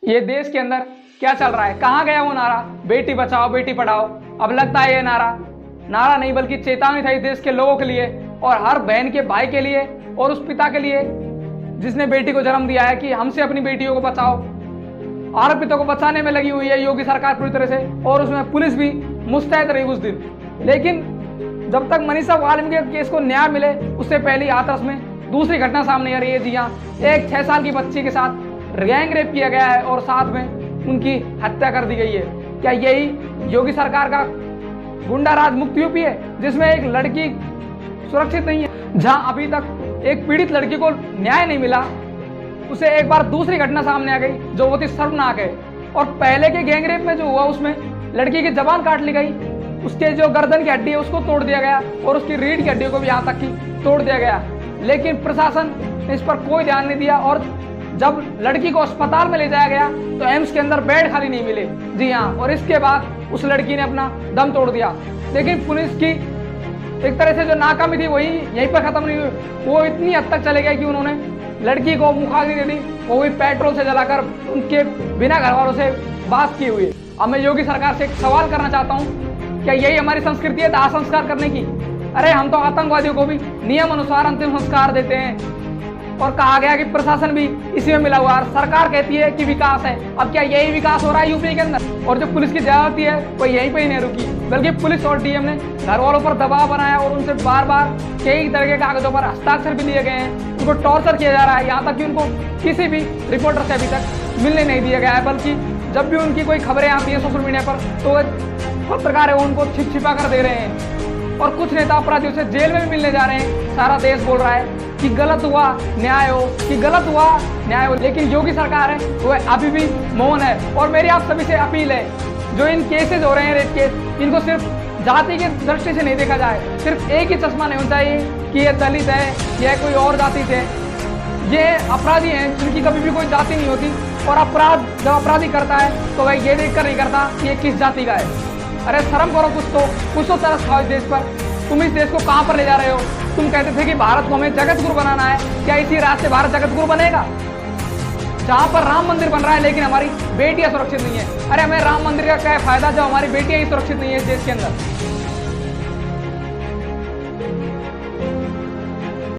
ये देश के अंदर क्या चल रहा है? कहाँ गया वो नारा, बेटी बचाओ बेटी पढ़ाओ? अब लगता है ये नारा नहीं बल्कि चेतावनी था इस देश के लोगों के लिए और हर बहन के भाई के लिए और उस पिता के लिए जिसने बेटी को जन्म दिया है कि हमसे अपनी बेटियों को बचाओ। आरोपितों को बचाने में लगी हुई है योगी सरकार पूरी तरह से, और उसमें पुलिस भी मुस्तैद रही उस दिन। लेकिन जब तक मनीषा वाल्मीकि के केस को न्याय मिले उससे पहले हाथरस में दूसरी घटना सामने आ रही है। जी हाँ, एक 6 साल की बच्ची के साथ गैंग रेप किया गया है और साथ में उनकी हत्या कर दी गई है। क्या यही योगी सरकार का गुंडा राज मुक्त यूपी है जिसमें एक लड़की सुरक्षित नहीं है? जहां अभी तक एक पीड़ित लड़की को न्याय नहीं मिला, उसे एक बार दूसरी घटना सामने आ गई जो बहुत ही शर्मनाक है। और पहले के गैंग रेप में जो हुआ उसमें लड़की की जबान काट ली गई, उसके जो गर्दन की हड्डी है उसको तोड़ दिया गया और उसकी रीढ़ की हड्डियों को भी यहाँ तक की तोड़ दिया गया। लेकिन प्रशासन ने इस पर कोई ध्यान नहीं दिया और जब लड़की को अस्पताल में ले जाया गया तो एम्स के अंदर बेड खाली नहीं मिले। जी हाँ, और इसके बाद उस लड़की ने अपना दम तोड़ दिया। लेकिन पुलिस की एक तरह से जो नाकामी थी वही यहीं पर खत्म नहीं हुई, वो इतनी हद तक चले गए कि उन्होंने लड़की को मुखाग्नि दे दी, वो भी पेट्रोल से जलाकर उनके बिना घर वालों से बात की हुई। अब मैं योगी सरकार से एक सवाल करना चाहता हूँ, क्या यही हमारी संस्कृति है दाह संस्कार करने की? अरे हम तो आतंकवादियों को भी नियम अनुसार अंतिम संस्कार देते हैं और कहा गया कि प्रशासन भी इसी में मिला हुआ है। सरकार कहती है कि विकास है, अब क्या यही विकास हो रहा है यूपी के अंदर? और जो पुलिस की ज्यादती है वो यहीं पे ही नहीं रुकी, बल्कि पुलिस और डीएम ने घर वालों पर दबाव बनाया और उनसे बार बार कई तरह के कागजों पर हस्ताक्षर भी लिए गए हैं। उनको टॉर्चर किया जा रहा है, यहाँ तक कि उनको किसी भी रिपोर्टर से अभी तक मिलने नहीं दिया गया है, बल्कि जब भी उनकी कोई खबरें आती हैं सोशल मीडिया पर तो पत्रकार है उनको छिपा कर दे रहे हैं। और कुछ नेता अपराधियों से जेल में भी मिलने जा रहे हैं। सारा देश बोल रहा है कि गलत हुआ न्याय हो, कि गलत हुआ न्याय हो, लेकिन योगी सरकार है वो अभी भी मौन है। और मेरी आप सभी से अपील है, जो इन केसेस हो रहे हैं रेप केस, इनको सिर्फ जाति की दृष्टि से नहीं देखा जाए। सिर्फ एक ही चश्मा नहीं होना चाहिए कि ये दलित है, यह कोई और जाति से। ये अपराधी हैं जिनकी कभी भी कोई जाति नहीं होती, और अपराध जब अपराधी करता है तो वह ये देख कर नहीं करता कि ये किस जाति का है। अरे शर्म करो कुछ तो तरस खाओ इस देश पर। तुम इस देश को कहां पर ले जा रहे हो? तुम कहते थे कि भारत को हमें जगत गुरु बनाना है, क्या इसी रात से भारत जगत गुरु बनेगा? जहां पर राम मंदिर बन रहा है लेकिन हमारी बेटियां सुरक्षित नहीं है। अरे हमें राम मंदिर का क्या फायदा जब हमारी बेटियां ही सुरक्षित नहीं है इस देश के अंदर?